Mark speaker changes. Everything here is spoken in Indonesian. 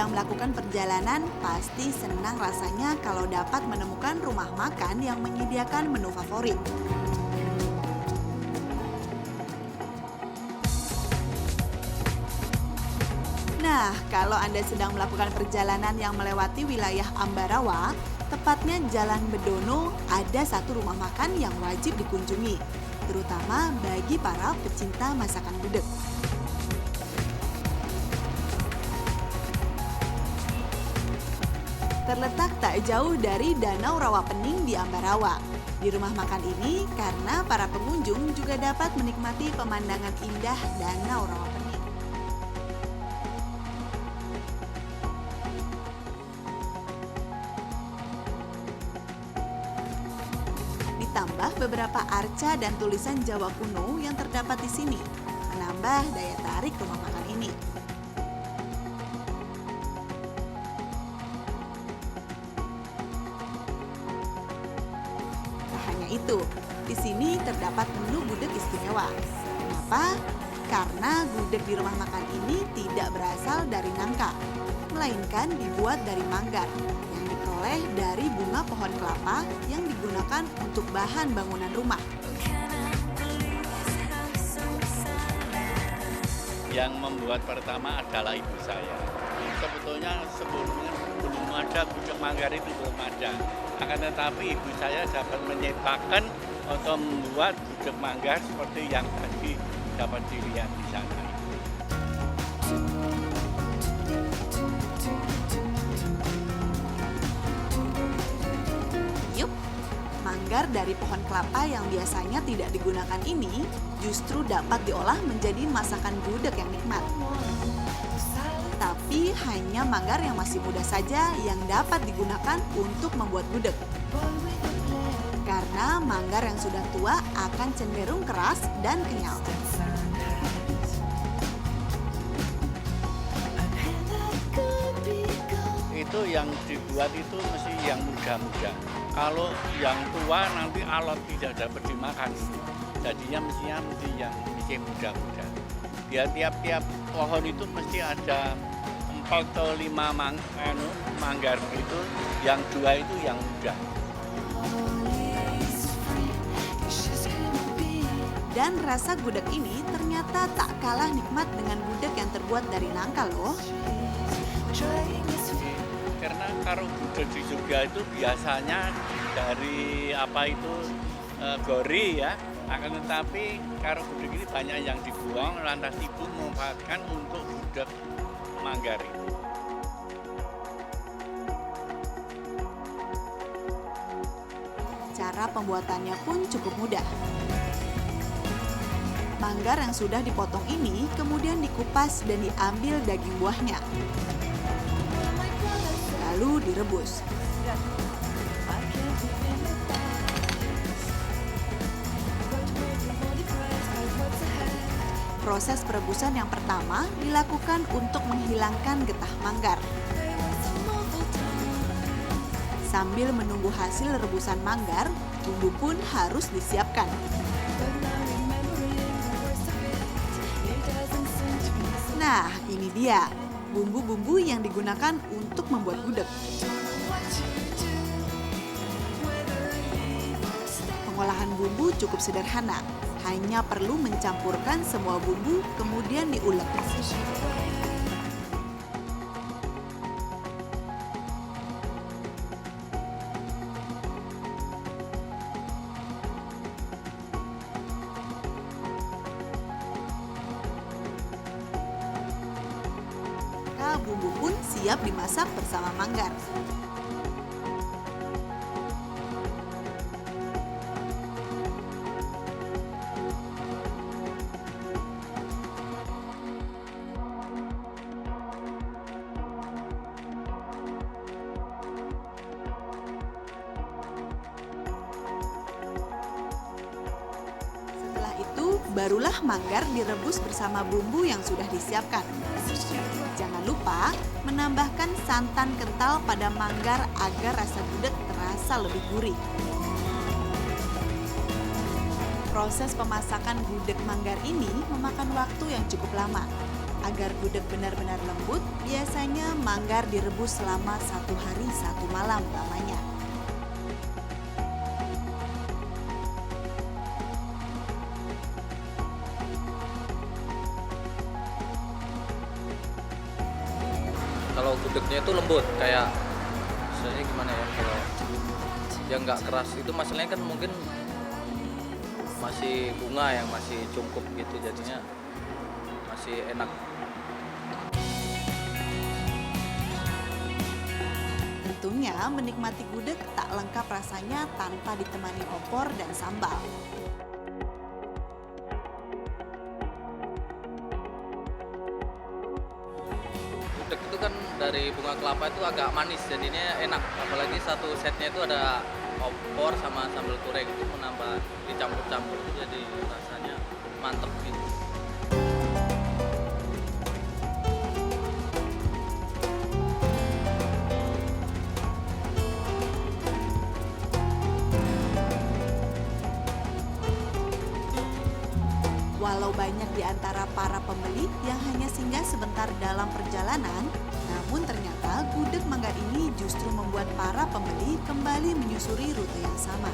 Speaker 1: melakukan perjalanan, pasti senang rasanya kalau dapat menemukan rumah makan yang menyediakan menu favorit. Nah, kalau Anda sedang melakukan perjalanan yang melewati wilayah Ambarawa, tepatnya Jalan Bedono, ada satu rumah makan yang wajib dikunjungi, terutama bagi para pecinta masakan gudeg. Terletak tak jauh dari Danau Rawapening di Ambarawa. Di rumah makan ini, karena para pengunjung juga dapat menikmati pemandangan indah Danau Rawapening. Ditambah beberapa arca dan tulisan Jawa kuno yang terdapat di sini, menambah daya tarik rumah makan ini. Tak hanya itu, di sini terdapat menu gudeg istimewa. Kenapa? Karena gudeg di rumah makan ini tidak berasal dari nangka, melainkan dibuat dari manggar yang diperoleh dari bunga pohon kelapa yang digunakan untuk bahan bangunan rumah.
Speaker 2: Yang membuat pertama adalah ibu saya. Sebetulnya sebelumnya belum ada gudeg manggar, itu belum ada. Akan tetapi ibu saya dapat menyiptakan atau membuat gudeg manggar seperti yang tadi dapat dilihat di sana.
Speaker 1: Yup, manggar dari pohon kelapa yang biasanya tidak digunakan ini justru dapat diolah menjadi masakan gudeg yang nikmat. Tapi hanya manggar yang masih muda saja yang dapat digunakan untuk membuat gudeg. Karena manggar yang sudah tua akan cenderung keras dan kenyal.
Speaker 2: Itu yang dibuat itu mesti yang muda-muda. Kalau yang tua nanti alot tidak dapat dimakan. Jadinya mesti yang muda-muda. Dia tiap-tiap pohon itu mesti ada 4 atau 5 manggar itu, yang 2 itu yang muda.
Speaker 1: Dan rasa gudeg ini ternyata tak kalah nikmat dengan gudeg yang terbuat dari nangka loh.
Speaker 2: Karena karo gudeg di Jogja itu biasanya dari gori ya. Akan tetapi karo gudeg ini banyak yang dibuang, lantas ibu memanfaatkan untuk gudeg manggar itu.
Speaker 1: Cara pembuatannya pun cukup mudah. Manggar yang sudah dipotong ini kemudian dikupas dan diambil daging buahnya. Lalu direbus. Proses perebusan yang pertama dilakukan untuk menghilangkan getah manggar. Sambil menunggu hasil rebusan manggar, bumbu pun harus disiapkan. Nah, ini dia bumbu-bumbu yang digunakan untuk membuat gudeg. Pengolahan bumbu cukup sederhana, hanya perlu mencampurkan semua bumbu kemudian diulek. Bumbu pun siap dimasak bersama manggar. Setelah itu, barulah manggar direbus bersama bumbu yang sudah disiapkan. Jangan lupa menambahkan santan kental pada manggar agar rasa gudeg terasa lebih gurih. Proses pemasakan gudeg manggar ini memakan waktu yang cukup lama. Agar gudeg benar-benar lembut, biasanya manggar direbus selama 1 hari 1 malam lamanya.
Speaker 3: Kalau gudegnya itu lembut, kayak misalnya gimana ya, kalau yang nggak keras itu masalahnya kan mungkin masih bunga yang masih cukup gitu, jadinya masih enak.
Speaker 1: Tentunya menikmati gudeg tak lengkap rasanya tanpa ditemani opor dan sambal.
Speaker 3: Gudeg itu kan dari bunga kelapa itu agak manis, jadinya enak. Apalagi satu setnya itu ada opor sama sambal goreng, itu menambah, dicampur-campur itu jadi rasanya mantep gitu.
Speaker 1: Walau banyak di antara para pembeli yang hanya singgah sebentar dalam perjalanan, namun ternyata gudeg Manggar ini justru membuat para pembeli kembali menyusuri rute yang sama.